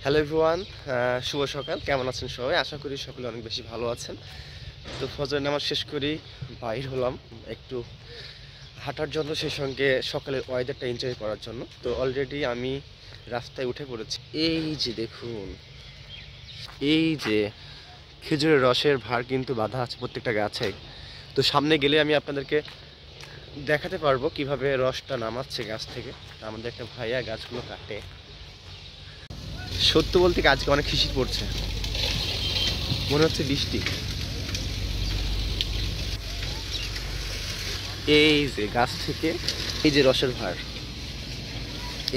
Hello everyone, শুভ সকাল। কেমন আছেন সবাই? আশা করি সকলে অনেক বেশি ভালো আছেন। তো ফজর নামাজ শেষ করেই বাইর হলাম একটু হাঁটার জন্য, সেই সঙ্গে সকালের ওয়েদারটা এনজয় করার জন্য। তো অলরেডি আমি রাস্তায় উঠে পড়েছি। এই যে দেখুন, এই যে খেজুরের রসের ভার কিন্তু বাঁধা আছে প্রত্যেকটা গাছে। তো সামনে গেলে আমি আপনাদেরকে দেখাতে পারবো কিভাবে রসটা নামাচ্ছে গাছ থেকে। আমাদের একটা ভাইয়া গাছগুলো কাটে। সত্য বলতে আজকে অনেক শিশির পড়ছে, মনে হচ্ছে বৃষ্টি। এই যে গাছ থেকে এই যে রসের ভার,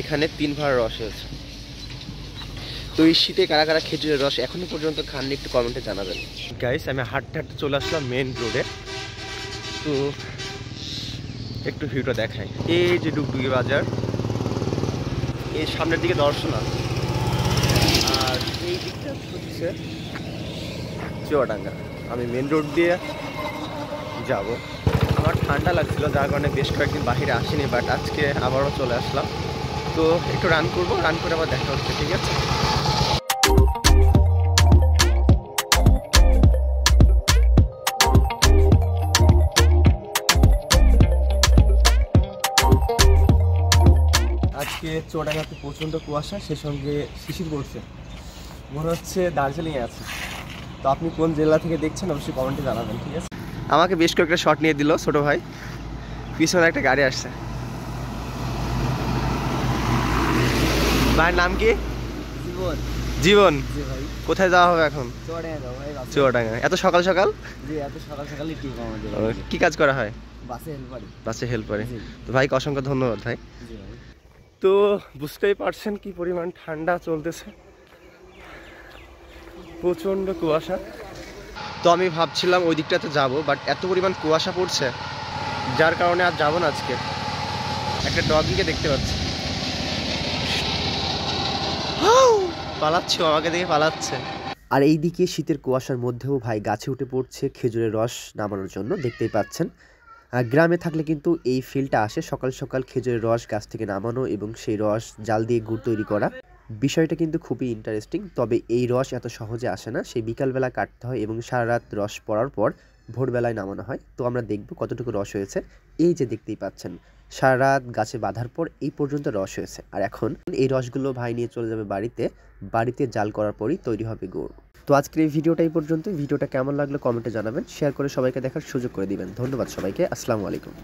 এখানে 3 ভার রস হয়েছে। তো এই শীতে কারা কারা খেজুরের রস এখনো পর্যন্ত খাননি একটু কমেন্টে জানাবেন। গাইস, আমি হাঁটতে হাঁটতে চলে আসলাম মেন রোডে। তো একটু ভিউটা দেখাই। এই যে ডুগডুগি বাজার, এই সামনের দিকে দর্শনা, আর এই দিকটা হচ্ছে চুয়াডাঙ্গা। আমি মেন রোড দিয়ে যাব। আমার ঠান্ডা লাগছিল, যার কারণে বেশ কয়েকদিন বাহিরে আসিনি, বাট আজকে আবারও চলে আসলাম। তো একটু রান করবো, রান করে আবার দেখা হচ্ছে, ঠিক আছে? আজকে চুয়াডাঙ্গাতে প্রচণ্ড কুয়াশা, সে সঙ্গে শিশির পড়ছে, মনে হচ্ছে দার্জিলিংয়ে আছে। তো আপনি কোন জেলা থেকে দেখছেন অবশ্যই কমেন্টে জানাবেন, ঠিক আছে? আমাকে বেশ কয়েকটা শট নিয়ে দিল ছোট ভাই। পিছনে একটা গাড়ি আসছে। ভাইয়ের নাম কি? জীবন। জীবন, কোথায় যাওয়া হবে এখন? চুয়াডাঙ্গা। এত সকাল সকাল? কি কাজ করা হয়? বাসে হেল্পারে। তো ভাইকে অসংখ্য ধন্যবাদ ভাই। তো বুঝতেই পারছেন কি পরিমাণ ঠান্ডা চলতেছে, প্রচণ্ড কুয়াশা। তো আমি ভাবছিলাম ওই দিকটাতে যাবো, বাট এত পরিমাণ কুয়াশা পড়ছে যার কারণে আর যাবো না আজকে। একটা ডগিকে দেখতে পাচ্ছি, পালাচ্ছে, আমাকে দেখে পালাচ্ছে। আর এইদিকে শীতের কুয়াশার মধ্যেও ভাই গাছে উঠে পড়ছে খেজুরের রস নামানোর জন্য, দেখতেই পাচ্ছেন। গ্রামে থাকলে কিন্তু এই ফিলটা আসে, সকাল সকাল খেজুরের রস গাছ থেকে নামানো এবং সেই রস জাল দিয়ে গুড় তৈরি করা। বিষয়টা কিন্তু খুবই ইন্টারেস্টিং। তবে এই রস এত সহজে আসে না, সেই বিকালবেলা কাটতে হয় এবং সারা রাত রস পড়ার পর ভোরবেলায় নামানো হয়। তো আমরা দেখব কতটুকু রস হয়েছে। এই যে দেখতেই পাচ্ছেন, সারা রাত গাছে বাঁধার পর এই পর্যন্ত রস হয়েছে। আর এখন এই রসগুলো ভাই নিয়ে চলে যাবে বাড়িতে জাল করার পরই তৈরি হবে গুড়। তো আজকের এই ভিডিওটা এই পর্যন্ত। ভিডিওটা কেমন লাগলো কমেন্টে জানাবেন, শেয়ার করে সবাইকে দেখার সুযোগ করে দিবেন। ধন্যবাদ সবাইকে, আসসালামু আলাইকুম।